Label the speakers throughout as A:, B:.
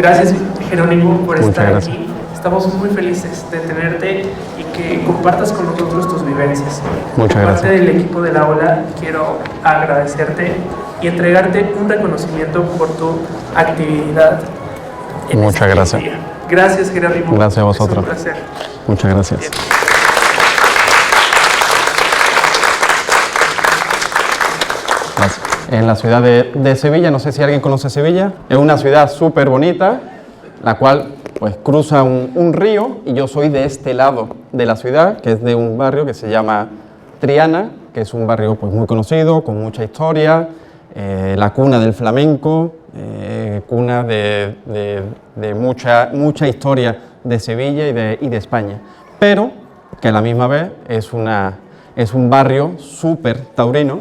A: Gracias, Jerónimo, por
B: Muchas
A: estar
B: gracias.
A: aquí. Estamos muy felices de tenerte y que compartas con nosotros tus vivencias.
B: Muchas
A: Por
B: gracias.
A: parte del equipo de la Ola, quiero agradecerte y entregarte un reconocimiento por tu actividad.
B: Muchas gracias.
A: Día. Gracias, Jerónimo.
B: Gracias a vosotros.
A: Es un placer.
B: Muchas gracias.
A: Bien.
B: Gracias. En la ciudad de Sevilla, no sé si alguien conoce Sevilla, es una ciudad súper bonita, la cual pues cruza un río, y yo soy de este lado de la ciudad, que es de un barrio que se llama Triana, que es un barrio pues muy conocido, con mucha historia, la cuna del flamenco, cuna de mucha historia de Sevilla y de España, pero que a la misma vez es un barrio súper taurino,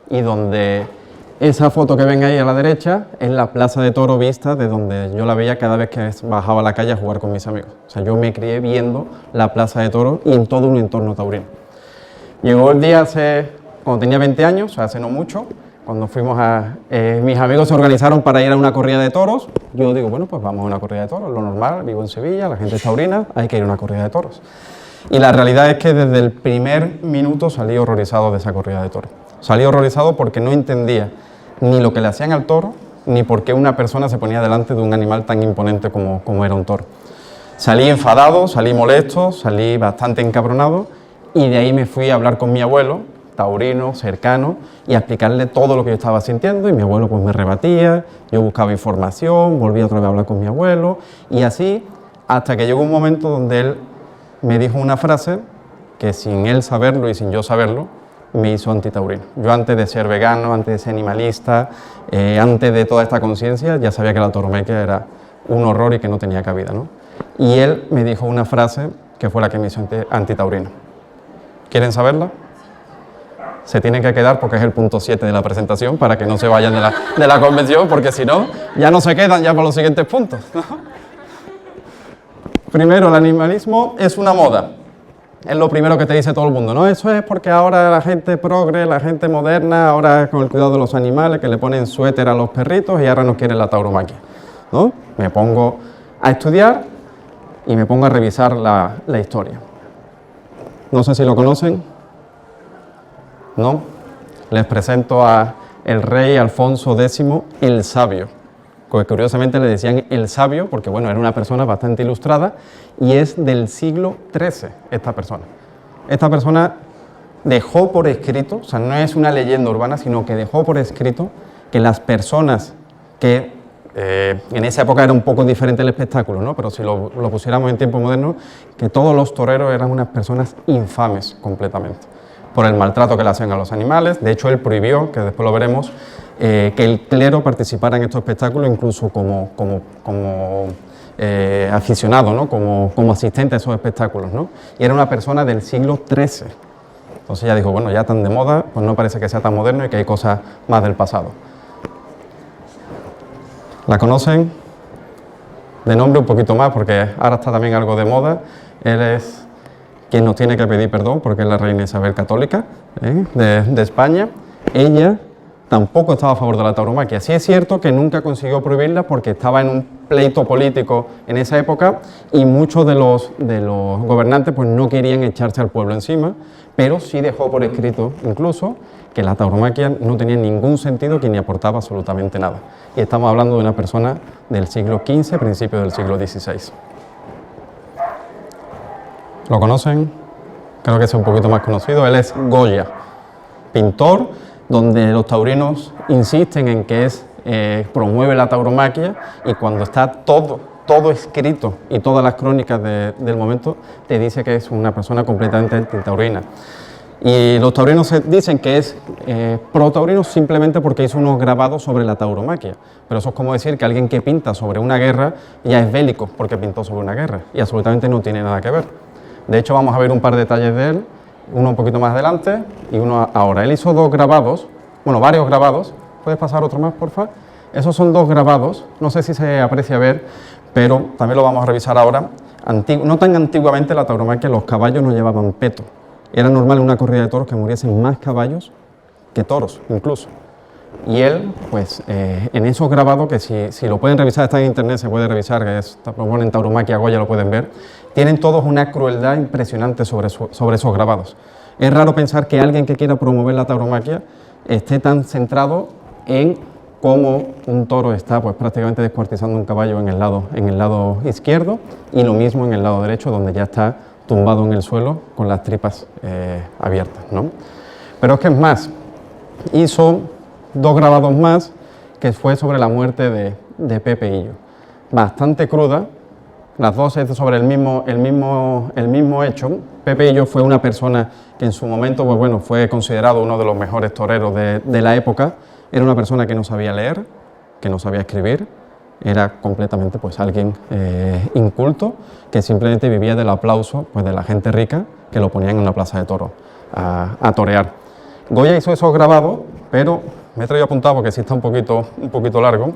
B: y donde esa foto que ven ahí a la derecha es la plaza de toro vista de donde yo la veía cada vez que bajaba a la calle a jugar con mis amigos. O sea, yo me crié viendo la plaza de toro y en todo un entorno taurino. Llegó el día cuando tenía 20 años, o sea, hace no mucho, cuando fuimos mis amigos se organizaron para ir a una corrida de toros. Yo digo, bueno, pues vamos a una corrida de toros, lo normal, vivo en Sevilla, la gente es taurina, hay que ir a una corrida de toros. Y la realidad es que desde el primer minuto salí horrorizado de esa corrida de toros. Salí horrorizado porque no entendía ni lo que le hacían al toro, ni por qué una persona se ponía delante de un animal tan imponente como era un toro. Salí enfadado, salí molesto, salí bastante encabronado, y de ahí me fui a hablar con mi abuelo, taurino, cercano, y a explicarle todo lo que yo estaba sintiendo, y mi abuelo pues me rebatía, yo buscaba información, volví otra vez a hablar con mi abuelo, y así hasta que llegó un momento donde él me dijo una frase que sin él saberlo y sin yo saberlo, me hizo antitaurino. Yo antes de ser vegano, antes de ser animalista, antes de toda esta conciencia, ya sabía que la tauromaquia era un horror y que no tenía cabida, ¿no? Y él me dijo una frase que fue la que me hizo antitaurino. ¿Quieren saberla? Se tienen que quedar porque es el punto 7 de la presentación para que no se vayan de la convención, porque si no, ya no se quedan ya para los siguientes puntos, ¿no? Primero, el animalismo es una moda. Es lo primero que te dice todo el mundo, ¿no? Eso es porque ahora la gente progre, la gente moderna, ahora con el cuidado de los animales, que le ponen suéter a los perritos y ahora no quieren la tauromaquia, ¿no? Me pongo a estudiar y me pongo a revisar la historia. No sé si lo conocen, ¿no? Les presento a el rey Alfonso X el Sabio, que curiosamente le decían el Sabio porque, bueno, era una persona bastante ilustrada, y es del siglo XIII esta persona. Esta persona dejó por escrito, o sea, no es una leyenda urbana, sino que dejó por escrito que las personas que en esa época era un poco diferente el espectáculo, ¿no? Pero si lo pusiéramos en tiempo moderno, que todos los toreros eran unas personas infames completamente, por el maltrato que le hacían a los animales. De hecho, él prohibió, que después lo veremos, que el clero participara en estos espectáculos, incluso como aficionado, ¿no? como asistente a esos espectáculos, ¿no? Y era una persona del siglo XIII. Entonces ya dijo, bueno, ya tan de moda, pues no parece que sea tan moderno y que hay cosas más del pasado. ¿La conocen? De nombre un poquito más, porque ahora está también algo de moda. Él es quien nos tiene que pedir perdón, porque es la reina Isabel católica, de España. Ella tampoco estaba a favor de la tauromaquia. Sí es cierto que nunca consiguió prohibirla porque estaba en un pleito político en esa época y muchos de los gobernantes pues no querían echarse al pueblo encima, pero sí dejó por escrito incluso que la tauromaquia no tenía ningún sentido, que ni aportaba absolutamente nada. Y estamos hablando de una persona del siglo XV, principios del siglo XVI. ¿Lo conocen? Creo que es un poquito más conocido. Él es Goya, pintor, donde los taurinos insisten en que promueve la tauromaquia, y cuando está todo escrito y todas las crónicas del momento te dice que es una persona completamente antitaurina. Y los taurinos dicen que es pro-taurino simplemente porque hizo unos grabados sobre la tauromaquia, pero eso es como decir que alguien que pinta sobre una guerra ya es bélico porque pintó sobre una guerra, y absolutamente no tiene nada que ver. De hecho, vamos a ver un par de detalles de él, uno un poquito más adelante y uno ahora. Él hizo dos grabados, bueno, varios grabados. ¿Puedes pasar otro más, por favor? Esos son dos grabados, no sé si se aprecia ver, pero también lo vamos a revisar ahora. No tan antiguamente la tauromaquia, los caballos no llevaban peto. Era normal en una corrida de toros que muriesen más caballos que toros, incluso. Y él, pues, en esos grabados, que si lo pueden revisar, está en internet, se puede revisar, que lo ponen Tauromaquia Goya, lo pueden ver, tienen todos una crueldad impresionante sobre esos grabados. Es raro pensar que alguien que quiera promover la tauromaquia esté tan centrado en cómo un toro está, pues, prácticamente descuartizando un caballo en el lado izquierdo, y lo mismo en el lado derecho, donde ya está tumbado en el suelo con las tripas abiertas, ¿no? Pero es que es más, hizo 2 grabados más, que fue sobre la muerte de Pepe Hillo. Bastante cruda, las dos es sobre el mismo hecho. Pepe Hillo fue una persona que en su momento, pues bueno, fue considerado uno de los mejores toreros de la época. Era una persona que no sabía leer, que no sabía escribir, era completamente, pues, alguien inculto, que simplemente vivía del aplauso, pues, de la gente rica que lo ponían en una plaza de toros a torear. Goya hizo esos grabados, pero me he traído apuntado porque sí está un poquito largo.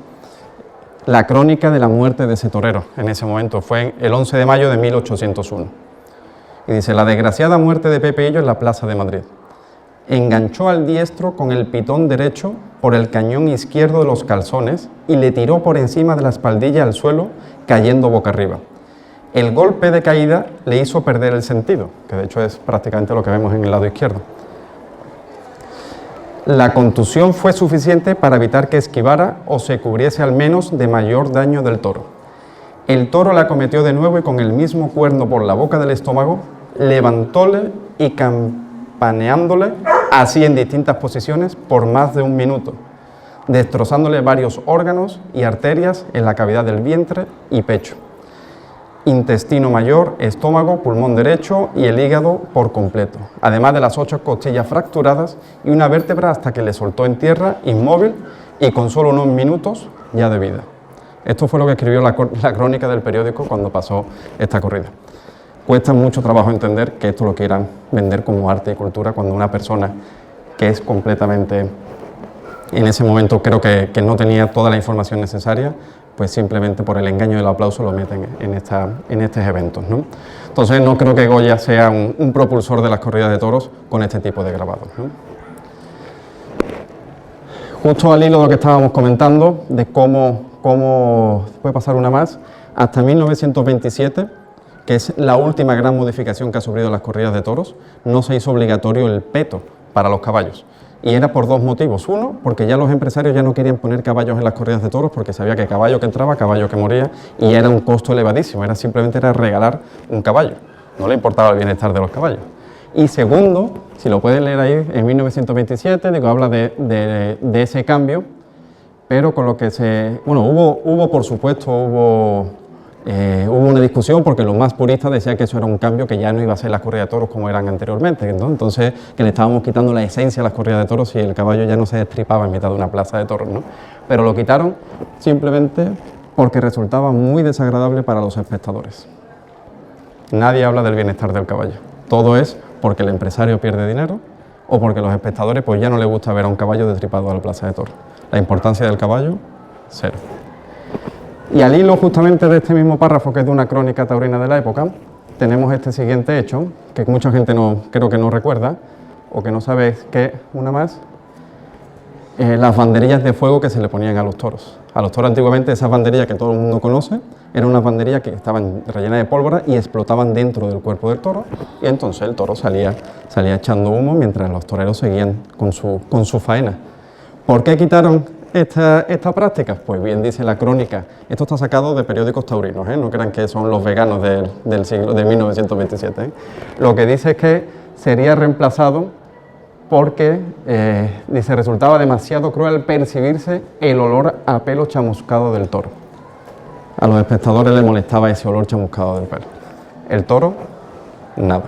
B: La crónica de la muerte de ese torero en ese momento fue el 11 de mayo de 1801. Y dice: la desgraciada muerte de Pepe Hillo en la plaza de Madrid. Enganchó al diestro con el pitón derecho por el cañón izquierdo de los calzones y le tiró por encima de la espaldilla al suelo, cayendo boca arriba. El golpe de caída le hizo perder el sentido, que de hecho es prácticamente lo que vemos en el lado izquierdo. La contusión fue suficiente para evitar que esquivara o se cubriese al menos de mayor daño del toro. El toro la acometió de nuevo y con el mismo cuerno por la boca del estómago, levantóle y campaneándole así en distintas posiciones por más de 1 minuto, destrozándole varios órganos y arterias en la cavidad del vientre y pecho, intestino mayor, estómago, pulmón derecho y el hígado por completo, además de las 8 costillas fracturadas y una vértebra, hasta que le soltó en tierra, inmóvil y con solo unos minutos ya de vida. Esto fue lo que escribió la crónica del periódico cuando pasó esta corrida. Cuesta mucho trabajo entender que esto lo quieran vender como arte y cultura, cuando una persona que es completamente, en ese momento creo que no tenía toda la información necesaria, pues simplemente por el engaño del aplauso lo meten en estos eventos, ¿no? Entonces no creo que Goya sea un propulsor de las corridas de toros con este tipo de grabados, ¿no? Justo al hilo de lo que estábamos comentando, de cómo puede pasar una más, hasta 1927, que es la última gran modificación que ha sufrido las corridas de toros, no se hizo obligatorio el peto para los caballos. Y era por 2 motivos. Uno, porque ya los empresarios ya no querían poner caballos en las corridas de toros, porque sabía que caballo que entraba, caballo que moría, y era un costo elevadísimo, simplemente era regalar un caballo, no le importaba el bienestar de los caballos. Y segundo, si lo pueden leer ahí, en 1927, habla de ese cambio, pero con lo que hubo por supuesto, hubo una discusión, porque los más puristas decían que eso era un cambio, que ya no iba a ser las corridas de toros como eran anteriormente, ¿no? Entonces, que le estábamos quitando la esencia a las corridas de toros y el caballo ya no se destripaba en mitad de una plaza de toros, ¿no? Pero lo quitaron simplemente porque resultaba muy desagradable para los espectadores. Nadie habla del bienestar del caballo. Todo es porque el empresario pierde dinero o porque los espectadores, pues, ya no les gusta ver a un caballo destripado a la plaza de toros. La importancia del caballo, cero. Y al hilo justamente de este mismo párrafo, que es de una crónica taurina de la época, tenemos este siguiente hecho, que mucha gente creo que no recuerda, o que no sabe qué, una más, las banderillas de fuego que se le ponían a los toros. A los toros antiguamente, esas banderillas que todo el mundo conoce, eran unas banderillas que estaban rellenas de pólvora y explotaban dentro del cuerpo del toro, y entonces el toro salía echando humo mientras los toreros seguían con su faena. ¿Por qué quitaron esta práctica? Pues bien dice la crónica, esto está sacado de periódicos taurinos, no crean que son los veganos del siglo de 1927. Lo que dice es que sería reemplazado porque, dice, resultaba demasiado cruel percibirse el olor a pelo chamuscado del toro. A los espectadores les molestaba ese olor chamuscado del pelo. El toro, nada.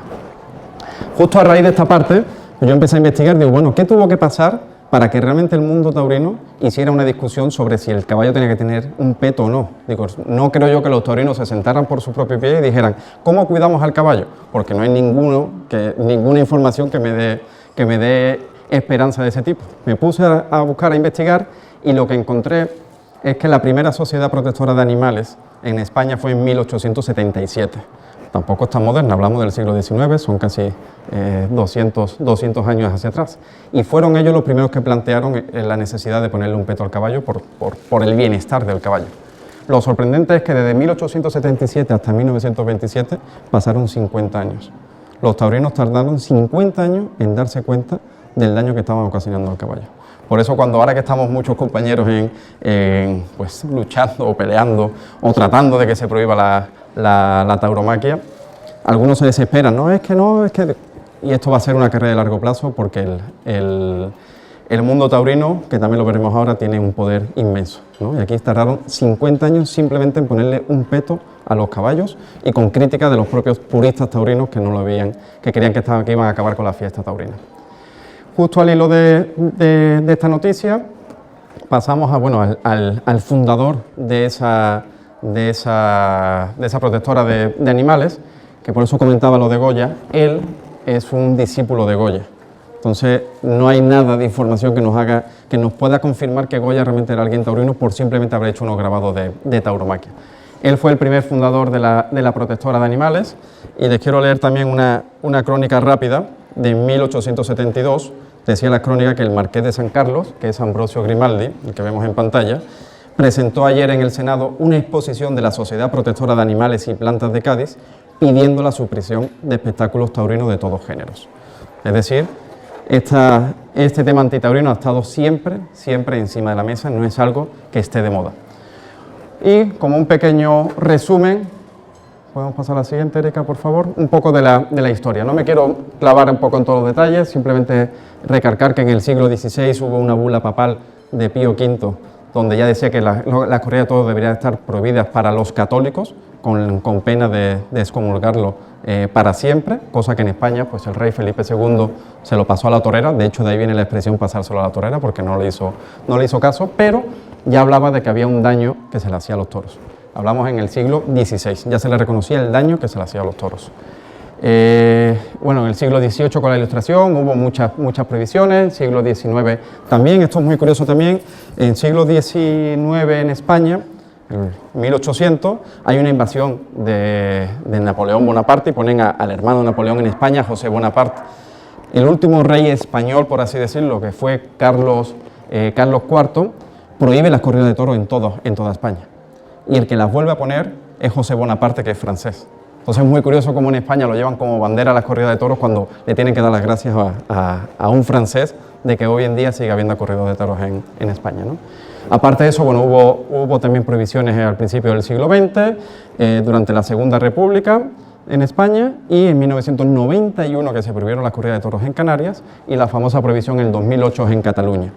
B: Justo a raíz de esta parte, yo empecé a investigar, digo, bueno, ¿qué tuvo que pasar para que realmente el mundo taurino hiciera una discusión sobre si el caballo tenía que tener un peto o no? Digo, no creo yo que los taurinos se sentaran por su propio pie y dijeran, ¿cómo cuidamos al caballo? Porque no hay ninguna información que me dé esperanza de ese tipo. Me puse a buscar, a investigar, y lo que encontré es que la primera sociedad protectora de animales en España fue en 1877. tampoco es tan moderna, hablamos del siglo XIX, son casi 200 años hacia atrás. Y fueron ellos los primeros que plantearon la necesidad de ponerle un peto al caballo por el bienestar del caballo. Lo sorprendente es que desde 1877 hasta 1927 pasaron 50 años. Los taurinos tardaron 50 años en darse cuenta del daño que estaban ocasionando al caballo. Por eso ahora que estamos muchos compañeros pues, luchando o peleando o tratando de que se prohíba la tauromaquia, algunos se desesperan, no, es que... Y esto va a ser una carrera de largo plazo porque el mundo taurino, que también lo veremos ahora, tiene un poder inmenso, ¿no? Y aquí tardaron 50 años simplemente en ponerle un peto a los caballos y con críticas de los propios puristas taurinos que no lo veían, que creían que iban a acabar con la fiesta taurina. Justo al hilo de esta noticia pasamos al fundador de esa protectora de animales, que por eso comentaba lo de Goya. Él es un discípulo de Goya. Entonces no hay nada de información que nos pueda confirmar que Goya realmente era alguien taurino por simplemente haber hecho unos grabados de tauromaquia. Él fue el primer fundador de la protectora de animales, y les quiero leer también una crónica rápida de 1872. Decía la crónica que el marqués de San Carlos, que es Ambrosio Grimaldi, el que vemos en pantalla, presentó ayer en el Senado una exposición de la Sociedad Protectora de Animales y Plantas de Cádiz pidiendo la supresión de espectáculos taurinos de todos géneros. Es decir, este tema antitaurino ha estado siempre encima de la mesa, no es algo que esté de moda. Y como un pequeño resumen, podemos pasar a la siguiente, Erika, por favor, un poco de la historia. No me quiero clavar un poco en todos los detalles, simplemente recalcar que en el siglo XVI hubo una bula papal de Pío V, donde ya decía que las corridas de toros deberían estar prohibidas para los católicos, con pena de excomulgarlo para siempre, cosa que en España pues el rey Felipe II se lo pasó a la torera. De hecho, de ahí viene la expresión pasárselo a la torera, porque no le hizo caso, pero ya hablaba de que había un daño que se le hacía a los toros. Hablamos en el siglo XVI, ya se le reconocía el daño que se le hacía a los toros. En el siglo XVIII con la Ilustración hubo muchas prohibiciones, siglo XIX también. Esto es muy curioso también, en siglo XIX en España, en 1800, hay una invasión de Napoleón Bonaparte y ponen al hermano de Napoleón en España, José Bonaparte. El último rey español, por así decirlo, que fue Carlos IV, prohíbe las corridas de toros en toda España. Y el que las vuelve a poner es José Bonaparte, que es francés. Entonces es muy curioso cómo en España lo llevan como bandera a las corridas de toros cuando le tienen que dar las gracias a un francés de que hoy en día sigue habiendo corridas de toros en España, ¿no? Aparte de eso, hubo también prohibiciones al principio del siglo XX, durante la Segunda República en España, y en 1991 que se prohibieron las corridas de toros en Canarias, y la famosa prohibición en el 2008 en Cataluña.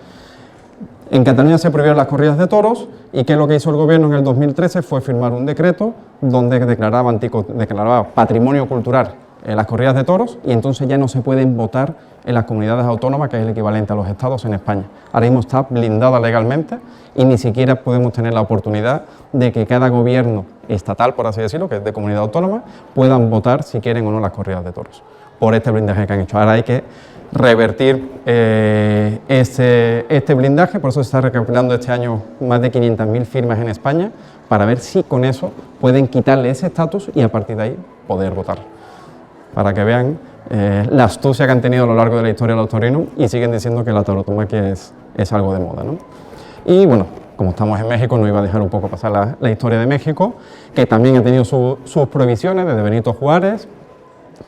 B: En Cataluña se prohibieron las corridas de toros, y ¿qué es lo que hizo el gobierno en el 2013? Fue firmar un decreto donde declaraba patrimonio cultural las corridas de toros, y entonces ya no se pueden votar en las comunidades autónomas, que es el equivalente a los estados en España. Ahora mismo está blindada legalmente y ni siquiera podemos tener la oportunidad de que cada gobierno estatal, por así decirlo, que es de comunidad autónoma, puedan votar si quieren o no las corridas de toros, por este blindaje que han hecho. Ahora hay que revertir este blindaje, por eso se está recopilando este año más de 500.000 firmas en España, para ver si con eso pueden quitarle ese estatus y a partir de ahí poder votar. Para que vean la astucia que han tenido a lo largo de la historia los taurinos, y siguen diciendo que la tauromaquia es algo de moda, ¿no? Y bueno, como estamos en México, no iba a dejar un poco pasar la historia de México, que también ha tenido sus prohibiciones, desde Benito Juárez,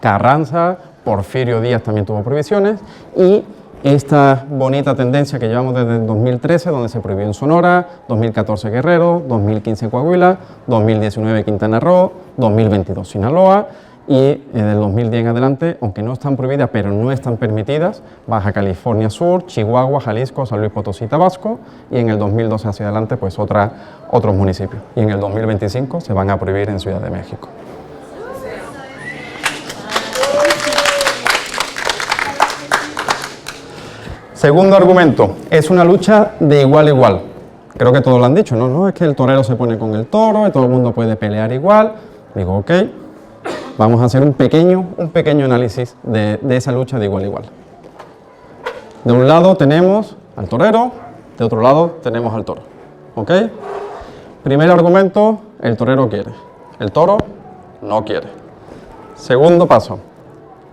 B: Carranza, Porfirio Díaz también tuvo prohibiciones, y esta bonita tendencia que llevamos desde el 2013, donde se prohibió en Sonora, 2014 Guerrero, 2015 Coahuila, 2019 Quintana Roo, 2022 Sinaloa, y del 2010 en adelante, aunque no están prohibidas, pero no están permitidas, Baja California Sur, Chihuahua, Jalisco, San Luis Potosí y Tabasco, y en el 2012 hacia adelante pues otros municipios, y en el 2025 se van a prohibir en Ciudad de México. Segundo argumento, es una lucha de igual a igual. Creo que todos lo han dicho, ¿no? No es que el torero se pone con el toro y todo el mundo puede pelear igual. Digo, ok, vamos a hacer un pequeño análisis de esa lucha de igual a igual. De un lado tenemos al torero, de otro lado tenemos al toro. ¿Ok? Primer argumento, el torero quiere, el toro no quiere. Segundo paso.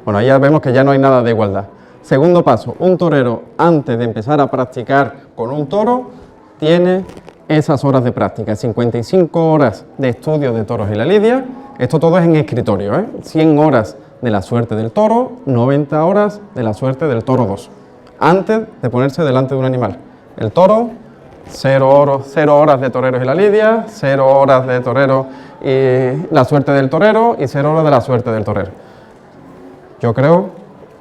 B: Bueno, ahí ya vemos que ya no hay nada de igualdad. Segundo paso, un torero antes de empezar a practicar con un toro tiene esas horas de práctica, 55 horas de estudio de toros y la lidia. Esto todo es en escritorio, ¿eh? 100 horas de la suerte del toro, 90 horas de la suerte del toro 2, antes de ponerse delante de un animal. El toro, 0 horas de toreros y la lidia, 0 horas de torero y la suerte del torero y 0 horas de la suerte del torero. Yo creo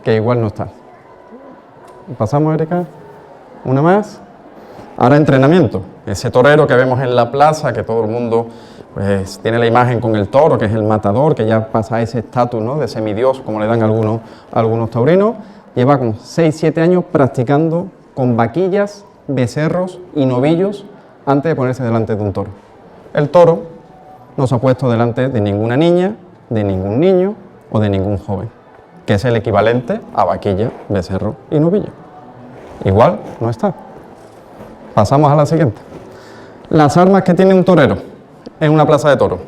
B: que igual no está. Pasamos, Erika. Una más. Ahora entrenamiento. Ese torero que vemos en la plaza, que todo el mundo pues, tiene la imagen con el toro, que es el matador, que ya pasa ese estatus, ¿no?, de semidios, como le dan algunos taurinos, lleva con 6-7 años practicando con vaquillas, becerros y novillos antes de ponerse delante de un toro. El toro no se ha puesto delante de ninguna niña, de ningún niño o de ningún joven, que es el equivalente a vaquilla, becerro y novillo. Igual no está. Pasamos a la siguiente. Las armas que tiene un torero en una plaza de toros.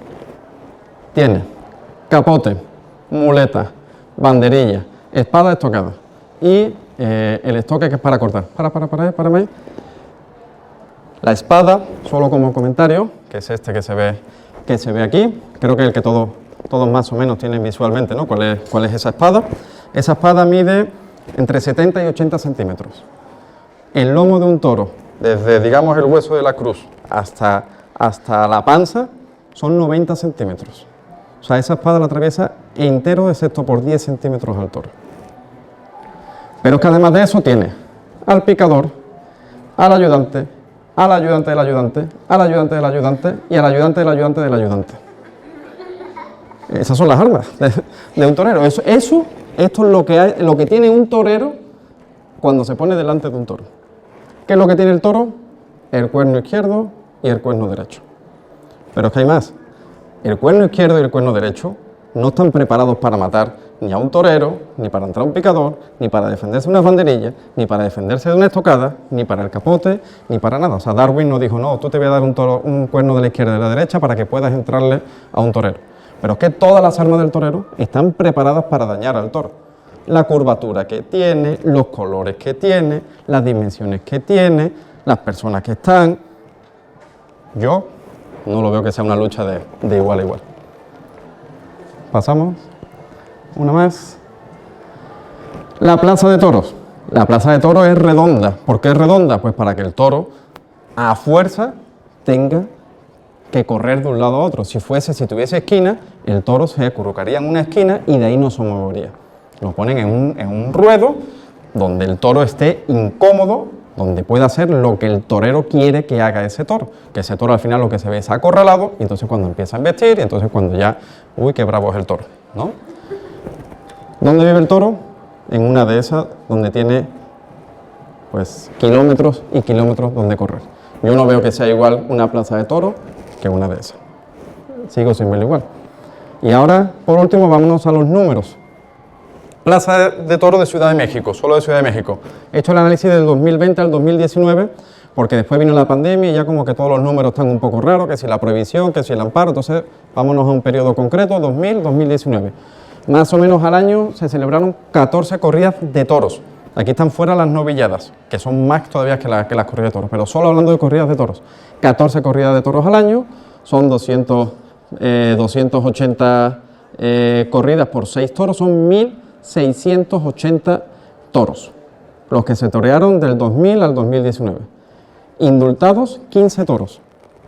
B: Tiene capote, muleta, banderilla, espada estocada y el estoque que es para cortar. Párame. La espada, solo como comentario, que es este que se ve aquí, creo que el que todos más o menos tienen visualmente, ¿no?, cuál es esa espada. Esa espada mide entre 70 y 80 centímetros. El lomo de un toro, desde, digamos, el hueso de la cruz hasta la panza, son 90 centímetros. O sea, esa espada la atraviesa entero, excepto por 10 centímetros al toro. Pero es que además de eso tiene al picador, al ayudante, al ayudante del ayudante, al ayudante del ayudante y al ayudante del ayudante del ayudante. Esas son las armas de un torero. Esto es lo que tiene un torero cuando se pone delante de un toro. ¿Qué es lo que tiene el toro? El cuerno izquierdo y el cuerno derecho. Pero es que hay más. El cuerno izquierdo y el cuerno derecho no están preparados para matar ni a un torero, ni para entrar a un picador, ni para defenderse de unas banderillas, ni para defenderse de una estocada, ni para el capote, ni para nada. O sea, Darwin no dijo, no, tú te voy a dar un cuerno de la izquierda y de la derecha para que puedas entrarle a un torero. Pero es que todas las armas del torero están preparadas para dañar al toro. La curvatura que tiene, los colores que tiene, las dimensiones que tiene, las personas que están. Yo no lo veo que sea una lucha de igual a igual. Pasamos. Una más. La plaza de toros. La plaza de toros es redonda. ¿Por qué es redonda? Pues para que el toro, a fuerza, tenga que correr de un lado a otro. Si tuviese esquina, el toro se acurrucaría en una esquina y de ahí no se movería. Lo ponen en un ruedo donde el toro esté incómodo, donde pueda hacer lo que el torero quiere que haga ese toro. Que ese toro al final lo que se ve es acorralado, y entonces cuando empieza a embestir, y entonces cuando ya, uy, qué bravo es el toro, ¿no? ¿Dónde vive el toro? En una de esas donde tiene, pues, kilómetros y kilómetros donde correr. Yo no veo que sea igual una plaza de toros que una de esas. Sigo sin verlo igual. Y ahora, por último, vámonos a los números. Plaza de Toros de Ciudad de México, solo de Ciudad de México. He hecho el análisis del 2020 al 2019, porque después vino la pandemia y ya como que todos los números están un poco raros, que si la prohibición, que si el amparo, entonces vámonos a un periodo concreto, 2000-2019. Más o menos al año se celebraron 14 corridas de toros. Aquí están fuera las novilladas, que son más todavía que las corridas de toros, pero solo hablando de corridas de toros. 14 corridas de toros al año, son 280 corridas por 6 toros, son 1.680 toros, los que se torearon del 2000 al 2019. Indultados, 15 toros.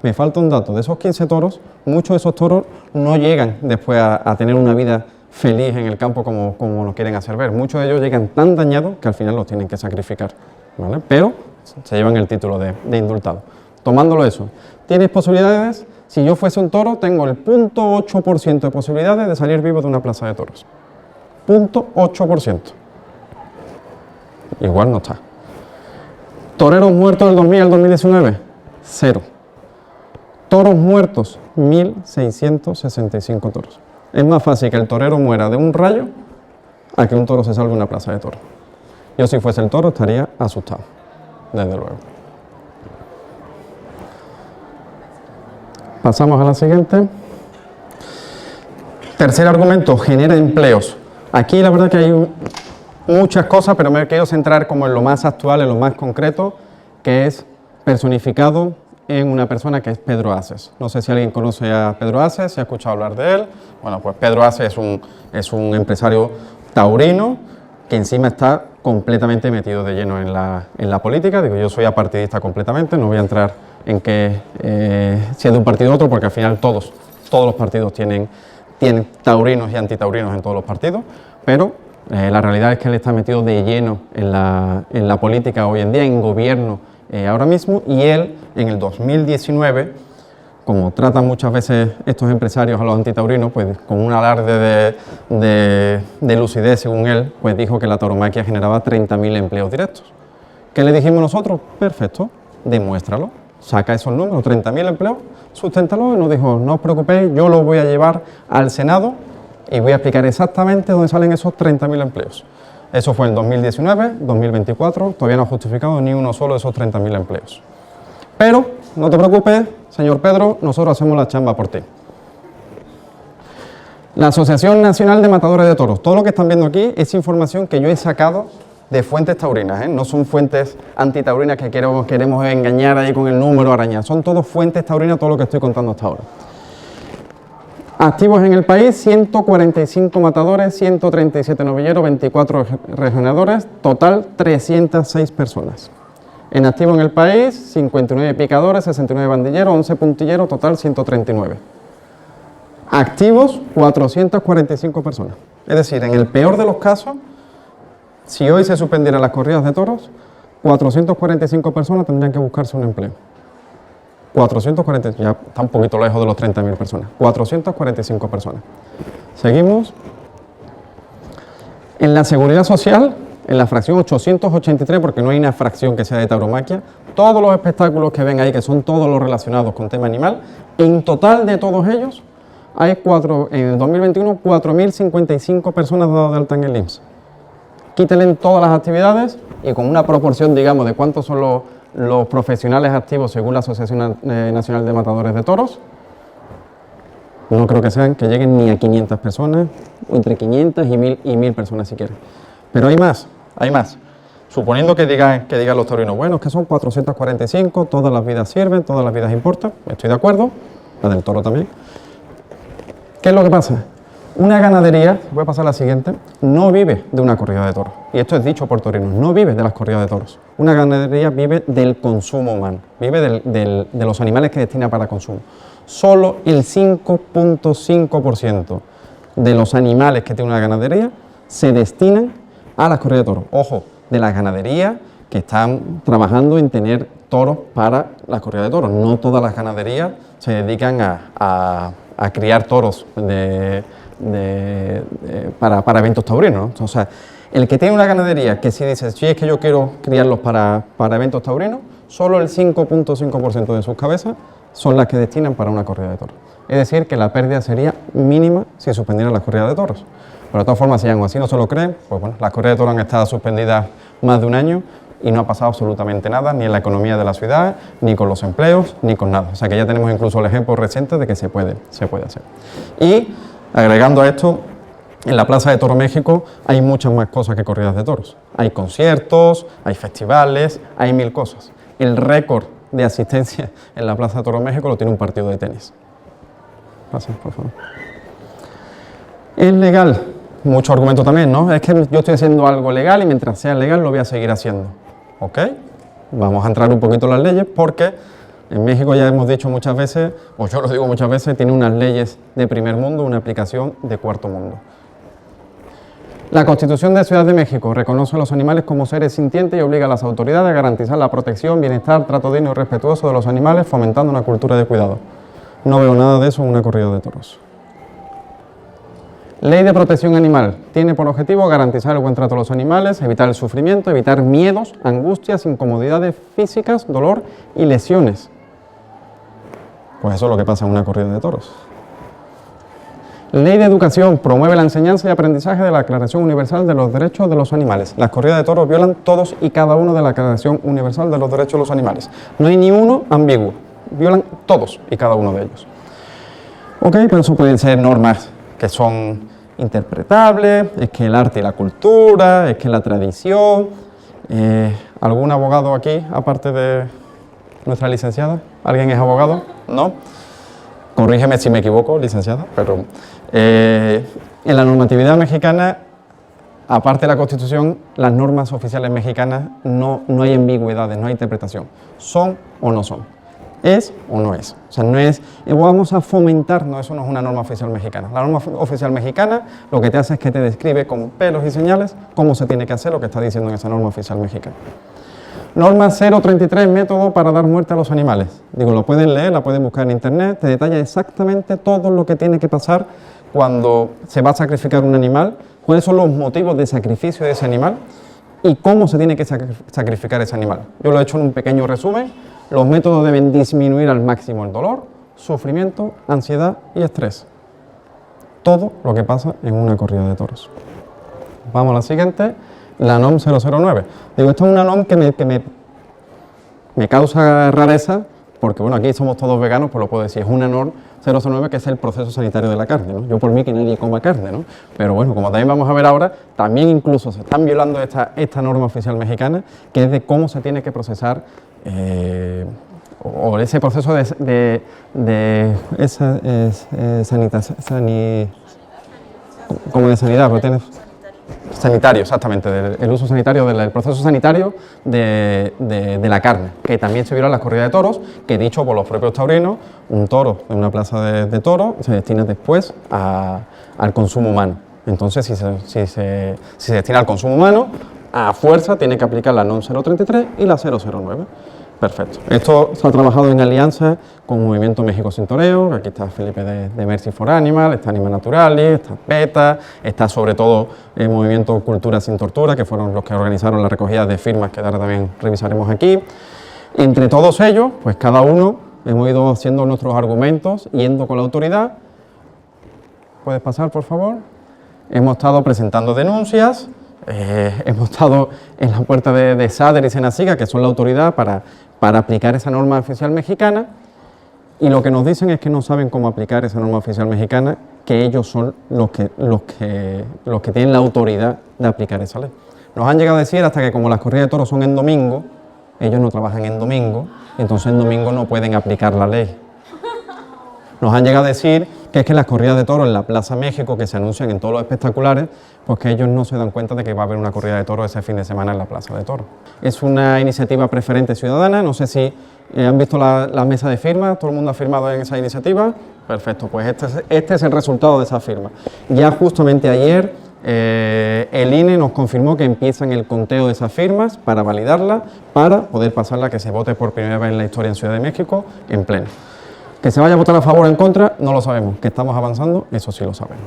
B: Me falta un dato, de esos 15 toros, muchos de esos toros no llegan después a tener una vida feliz en el campo como lo quieren hacer ver. Muchos de ellos llegan tan dañados que al final los tienen que sacrificar, ¿vale? Pero se llevan el título de indultado. Tomándolo eso, ¿tienes posibilidades? Si yo fuese un toro, tengo el 0.8% de posibilidades de salir vivo de una plaza de toros. 0.8%. Igual no está. ¿Toreros muertos del 2000 al 2019? 0. Toros muertos, 1.665 toros. Es más fácil que el torero muera de un rayo a que un toro se salve en una plaza de toros. Yo, si fuese el toro, estaría asustado, desde luego. Pasamos a la siguiente. Tercer argumento, genera empleos. Aquí la verdad que hay muchas cosas, pero me quiero centrar como en lo más actual, en lo más concreto, que es personificado en una persona que es Pedro Aces. No sé si alguien conoce a Pedro Aces, si ha escuchado hablar de él. Bueno, pues Pedro Aces es un empresario taurino que encima está completamente metido de lleno en la política. Digo, yo soy apartidista completamente, no voy a entrar en que si es de un partido u otro, porque al final todos los partidos tienen taurinos y antitaurinos en todos los partidos, pero la realidad es que él está metido de lleno en la política hoy en día, en gobierno ahora mismo, y él en el 2019, como tratan muchas veces estos empresarios a los antitaurinos, pues con un alarde de lucidez según él, pues dijo que la tauromaquia generaba 30.000 empleos directos. ¿Qué le dijimos nosotros? Perfecto, demuéstralo, saca esos números, 30.000 empleos, susténtalo, y nos dijo, no os preocupéis, yo lo voy a llevar al Senado y voy a explicar exactamente dónde salen esos 30.000 empleos. Eso fue en 2019, 2024, todavía no ha justificado ni uno solo de esos 30.000 empleos. Pero, no te preocupes, señor Pedro, nosotros hacemos la chamba por ti. La Asociación Nacional de Matadores de Toros, todo lo que están viendo aquí es información que yo he sacado de fuentes taurinas, no son fuentes antitaurinas que queremos engañar ahí con el número, arañar, son todos fuentes taurinas, todo lo que estoy contando hasta ahora. Activos en el país, 145 matadores, 137 novilleros, 24 regionadores, total 306 personas. En activo en el país, 59 picadores, 69 bandilleros, 11 puntilleros, total 139. Activos, 445 personas. Es decir, en el peor de los casos, si hoy se suspendieran las corridas de toros, 445 personas tendrían que buscarse un empleo. 445, ya está un poquito lejos de los 30.000 personas. 445 personas. Seguimos. En la seguridad social, en la fracción 883, porque no hay una fracción que sea de tauromaquia, todos los espectáculos que ven ahí, que son todos los relacionados con tema animal, en total de todos ellos, hay en el 2021 4.055 personas dadas de alta en el IMSS. Quítenle todas las actividades y con una proporción, digamos, de cuántos son los profesionales activos según la Asociación Nacional de Matadores de Toros, no creo que lleguen ni a 500 personas, entre 500 y 1.000 personas si quieren. Pero hay más. Suponiendo que digan los taurinos, bueno, es que son 445, todas las vidas sirven, todas las vidas importan, estoy de acuerdo, la del toro también. ¿Qué es lo que pasa? Una ganadería, voy a pasar a la siguiente, no vive de una corrida de toros. Y esto es dicho por torinos, no vive de las corridas de toros. Una ganadería vive del consumo humano, vive de los animales que destina para consumo. Solo el 5.5% de los animales que tiene una ganadería se destinan a las corridas de toros. Ojo, de las ganaderías que están trabajando en tener toros para las corridas de toros. No todas las ganaderías se dedican a criar toros para eventos taurinos, ¿no? O sea, el que tiene una ganadería que si dice, si es que yo quiero criarlos para eventos taurinos, solo el 5.5% de sus cabezas son las que destinan para una corrida de toros. Es decir, que la pérdida sería mínima si suspendieran las corridas de toros. Pero de todas formas, si aún así no se lo creen, pues bueno, las corridas de toros han estado suspendidas más de un año y no ha pasado absolutamente nada, ni en la economía de la ciudad, ni con los empleos, ni con nada. O sea que ya tenemos incluso el ejemplo reciente de que se puede hacer. Y agregando a esto, en la Plaza de Toro México hay muchas más cosas que corridas de toros. Hay conciertos, hay festivales, hay 1000 cosas. El récord de asistencia en la Plaza de Toro México lo tiene un partido de tenis. Pasen, por favor. Es legal. Mucho argumento también, ¿no? Es que yo estoy haciendo algo legal y mientras sea legal lo voy a seguir haciendo. ¿Ok? Vamos a entrar un poquito en las leyes porque en México ya hemos dicho muchas veces, o yo lo digo muchas veces, tiene unas leyes de primer mundo, una aplicación de cuarto mundo. La Constitución de Ciudad de México reconoce a los animales como seres sintientes y obliga a las autoridades a garantizar la protección, bienestar, trato digno y respetuoso de los animales, fomentando una cultura de cuidado. No veo nada de eso en una corrida de toros. Ley de protección animal. Tiene por objetivo garantizar el buen trato a los animales, evitar el sufrimiento, evitar miedos, angustias, incomodidades físicas, dolor y lesiones. Pues eso es lo que pasa en una corrida de toros. Ley de educación. Promueve la enseñanza y aprendizaje de la Declaración Universal de los Derechos de los Animales. Las corridas de toros violan todos y cada uno de la Declaración Universal de los Derechos de los Animales. No hay ni uno ambiguo. Violan todos y cada uno de ellos. Ok, pero eso pueden ser normas que son interpretables, es que el arte y la cultura, es que la tradición. ¿Algún abogado aquí, aparte de nuestra licenciada? ¿Alguien es abogado? ¿No? Corrígeme si me equivoco, licenciada, pero en la normatividad mexicana, aparte de la Constitución, las normas oficiales mexicanas no hay ambigüedades, no hay interpretación. Son o no son. ¿Es o no es? O sea, no es, vamos a fomentar, no, eso no es una norma oficial mexicana. La norma oficial mexicana lo que te hace es que te describe con pelos y señales cómo se tiene que hacer lo que está diciendo en esa norma oficial mexicana. Norma 033, método para dar muerte a los animales. Digo, lo pueden leer, la pueden buscar en internet, te detalla exactamente todo lo que tiene que pasar cuando se va a sacrificar un animal, cuáles son los motivos de sacrificio de ese animal y cómo se tiene que sacrificar ese animal. Yo lo he hecho en un pequeño resumen. Los métodos deben disminuir al máximo el dolor, sufrimiento, ansiedad y estrés. Todo lo que pasa en una corrida de toros. Vamos a la siguiente, la NOM 009. Digo, esto es una NOM que me causa rareza, porque bueno, aquí somos todos veganos, pues lo puedo decir, es una NOM 009 que es el proceso sanitario de la carne, ¿no? Yo por mí que nadie coma carne, ¿no? Pero bueno, como también vamos a ver ahora, también incluso se están violando esta norma oficial mexicana, que es de cómo se tiene que procesar o ese proceso como de sanidad, pero tienes sanitario, exactamente, el uso sanitario, del proceso sanitario de la carne, que también se viola en las corridas de toros, que dicho por los propios taurinos, un toro en una plaza de toros se destina después al consumo humano. Entonces, si se destina al consumo humano, a fuerza tiene que aplicar la NOM 033 y la 009. Perfecto. Esto se ha trabajado en alianza con Movimiento México Sin Toreo, aquí está Felipe de Mercy for Animal, está Anima Naturalis, está PETA, está sobre todo el Movimiento Cultura Sin Tortura, que fueron los que organizaron la recogida de firmas que ahora también revisaremos aquí. Entre todos ellos, pues cada uno hemos ido haciendo nuestros argumentos, yendo con la autoridad. ¿Puedes pasar, por favor? Hemos estado presentando denuncias, hemos estado en la puerta de SADER y Senasiga, que son la autoridad para aplicar esa norma oficial mexicana, y lo que nos dicen es que no saben cómo aplicar esa norma oficial mexicana, que ellos son los que tienen la autoridad de aplicar esa ley. Nos han llegado a decir hasta que como las corridas de toros son en domingo, ellos no trabajan en domingo, entonces en domingo no pueden aplicar la ley. Nos han llegado a decir que es que las corridas de toros en la Plaza México, que se anuncian en todos los espectaculares, pues que ellos no se dan cuenta de que va a haber una corrida de toros ese fin de semana en la Plaza de Toros. Es una iniciativa preferente ciudadana, no sé si han visto la mesa de firmas, todo el mundo ha firmado en esa iniciativa. Perfecto, pues este es el resultado de esa firma. Ya justamente ayer el INE nos confirmó que empiezan el conteo de esas firmas para validarla, para poder pasarla, que se vote por primera vez en la historia en Ciudad de México en pleno. Que se vaya a votar a favor o en contra, no lo sabemos. Que estamos avanzando, eso sí lo sabemos.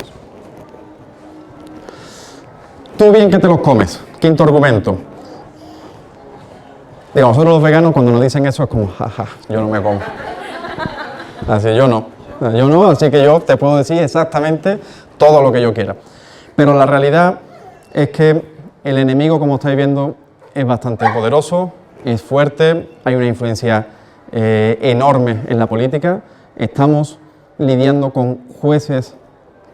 B: Tú bien que te los comes. Quinto argumento. Digo, nosotros los veganos cuando nos dicen eso es como, jaja, yo no me como. Así, yo no, así que yo te puedo decir exactamente todo lo que yo quiera. Pero la realidad es que el enemigo, como estáis viendo, es bastante poderoso, es fuerte, hay una influencia enorme en la política. Estamos lidiando con jueces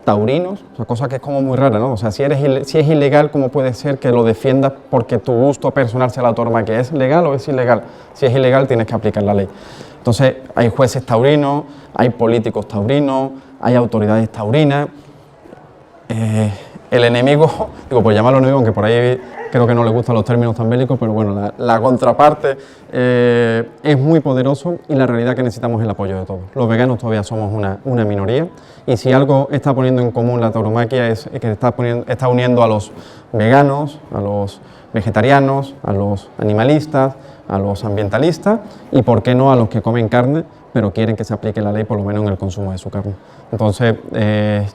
B: taurinos, o sea, cosa que es como muy rara, ¿no? O sea, si es ilegal, ¿cómo puede ser que lo defiendas porque tu gusto personal sea la tauromaquia? ¿Es legal o es ilegal? Si es ilegal, tienes que aplicar la ley. Entonces, hay jueces taurinos, hay políticos taurinos, hay autoridades taurinas. El enemigo, digo, pues llamarlo enemigo, aunque por ahí creo que no le gustan los términos tan bélicos, pero bueno, la contraparte es muy poderoso y la realidad es que necesitamos el apoyo de todos. Los veganos todavía somos una minoría y si algo está poniendo en común la tauromaquia es que está uniendo a los veganos, a los vegetarianos, a los animalistas, a los ambientalistas y, por qué no, a los que comen carne, pero quieren que se aplique la ley por lo menos en el consumo de su carne. Entonces,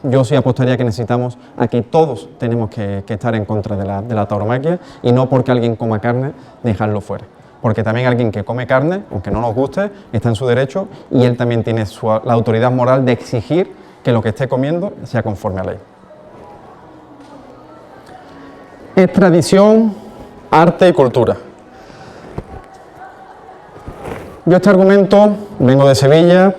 B: yo sí apostaría que necesitamos a que todos tenemos que estar en contra de la tauromaquia y no porque alguien coma carne dejarlo fuera. Porque también alguien que come carne, aunque no nos guste, está en su derecho y él también tiene la autoridad moral de exigir que lo que esté comiendo sea conforme a ley. Es tradición, arte y cultura. Yo este argumento vengo de Sevilla,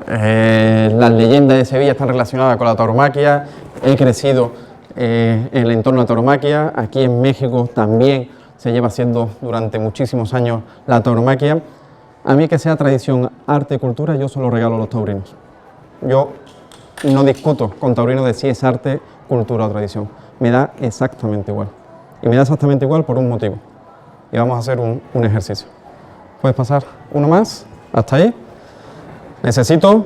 B: Las leyendas de Sevilla están relacionadas con la tauromaquia. He crecido en el entorno de la tauromaquia. Aquí en México también se lleva haciendo durante muchísimos años la tauromaquia. A mí, que sea tradición, arte y cultura, yo se lo regalo a los taurinos. Yo no discuto con taurinos de si es arte, cultura o tradición. Me da exactamente igual. Y me da exactamente igual por un motivo. Y vamos a hacer un ejercicio. ¿Puedes pasar uno más? Hasta ahí. Necesito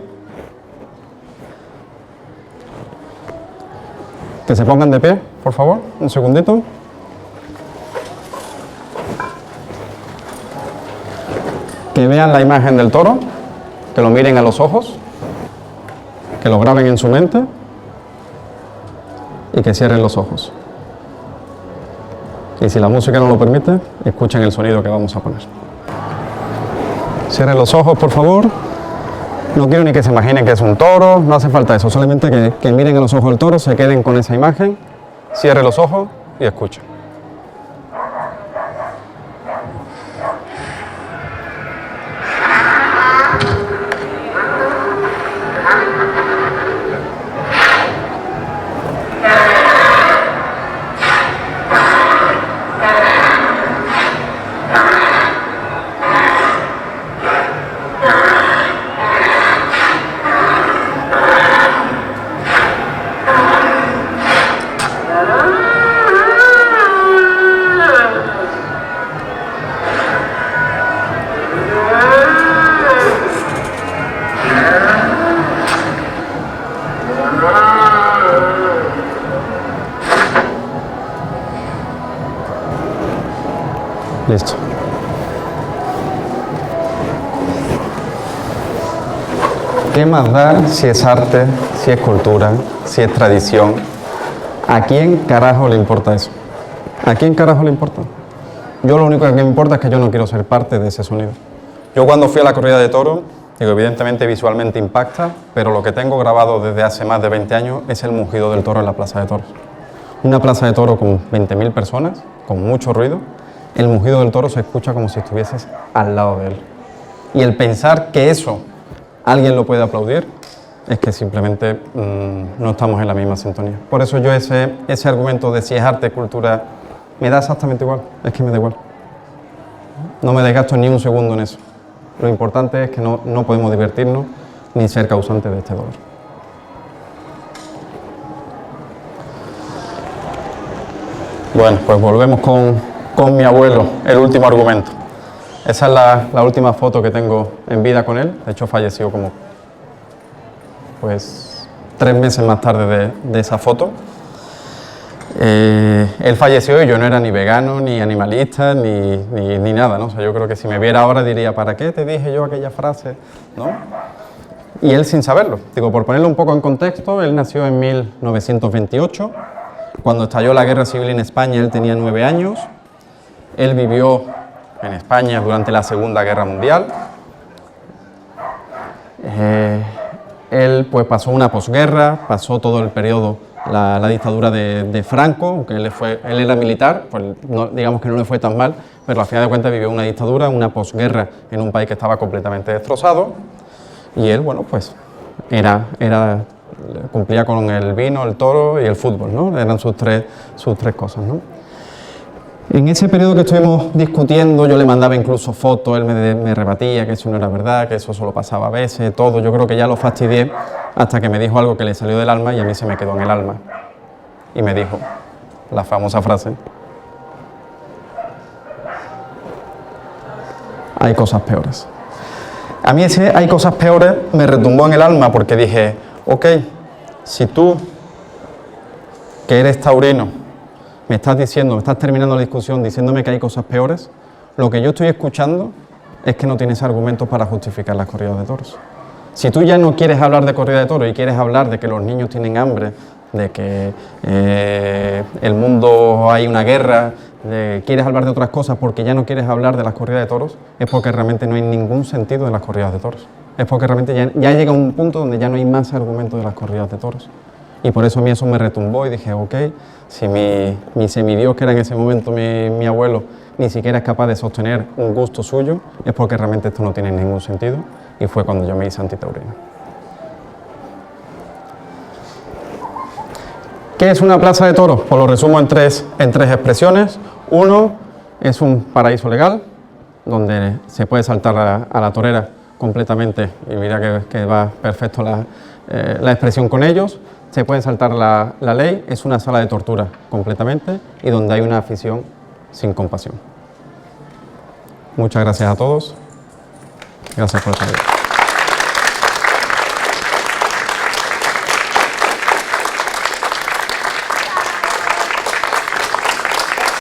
B: que se pongan de pie, por favor. Un segundito. Que vean la imagen del toro, que lo miren a los ojos, que lo graben en su mente y que cierren los ojos. Y si la música no lo permite, escuchen el sonido que vamos a poner. Cierren los ojos, por favor. No quiero ni que se imaginen que es un toro, no hace falta eso, solamente que miren a los ojos del toro, se queden con esa imagen, cierren los ojos y escuchen. Listo. ¿Qué más da si es arte, si es cultura, si es tradición? ¿A quién carajo le importa eso? ¿A quién carajo le importa? Yo lo único que me importa es que yo no quiero ser parte de ese sonido. Yo cuando fui a la corrida de toros, digo, evidentemente visualmente impacta, pero lo que tengo grabado desde hace más de 20 años es el mugido del toro en la plaza de toros. Una plaza de toros con 20.000 personas, con mucho ruido. El mugido del toro se escucha como si estuvieses al lado de él. Y el pensar que eso alguien lo puede aplaudir es que simplemente no estamos en la misma sintonía. Por eso yo ese argumento de si es arte, cultura, me da exactamente igual, es que me da igual. No me desgasto ni un segundo en eso. Lo importante es que no podemos divertirnos ni ser causantes de este dolor. Bueno, pues volvemos con mi abuelo, el último argumento. Esa es la última foto que tengo en vida con él. De hecho, falleció como 3 meses más tarde de esa foto. Él falleció y yo no era ni vegano, ni animalista, ni nada, ¿no? O sea, yo creo que si me viera ahora diría, ¿para qué te dije yo aquella frase? ¿No? Y él sin saberlo. Digo, por ponerlo un poco en contexto, él nació en 1928. Cuando estalló la Guerra Civil en España, él tenía 9 años. Él vivió en España durante la Segunda Guerra Mundial. Él pues pasó una posguerra, pasó todo el periodo, la dictadura de Franco, aunque él era militar, pues digamos que no le fue tan mal, pero al final de cuentas vivió una dictadura, una posguerra en un país que estaba completamente destrozado. Y él, bueno, pues cumplía con el vino, el toro y el fútbol, ¿no? Eran sus tres cosas, ¿no? En ese periodo que estuvimos discutiendo, yo le mandaba incluso fotos, él me rebatía que eso no era verdad, que eso solo pasaba a veces, todo. Yo creo que ya lo fastidié hasta que me dijo algo que le salió del alma y a mí se me quedó en el alma. Y me dijo la famosa frase: hay cosas peores. A mí ese hay cosas peores me retumbó en el alma porque dije, ok, si tú, que eres taurino, me estás terminando la discusión diciéndome que hay cosas peores, lo que yo estoy escuchando es que no tienes argumentos para justificar las corridas de toros. Si tú ya no quieres hablar de corrida de toros y quieres hablar de que los niños tienen hambre, de que el mundo hay una guerra, quieres hablar de otras cosas porque ya no quieres hablar de las corridas de toros, es porque realmente no hay ningún sentido en las corridas de toros. Es porque realmente ya llega un punto donde ya no hay más argumentos de las corridas de toros. Y por eso a mí eso me retumbó y dije, ok, si mi semidios, que era en ese momento mi abuelo, ni siquiera es capaz de sostener un gusto suyo, es porque realmente esto no tiene ningún sentido. Y fue cuando yo me hice antitaurino. ¿Qué es una plaza de toros? Pues lo resumo en tres expresiones. Uno, es un paraíso legal, donde se puede saltar a la torera completamente, y mira que va perfecto la expresión con ellos. Se puede saltar la ley, es una sala de tortura completamente, y donde hay una afición sin compasión. Muchas gracias a todos. Gracias por estar aquí.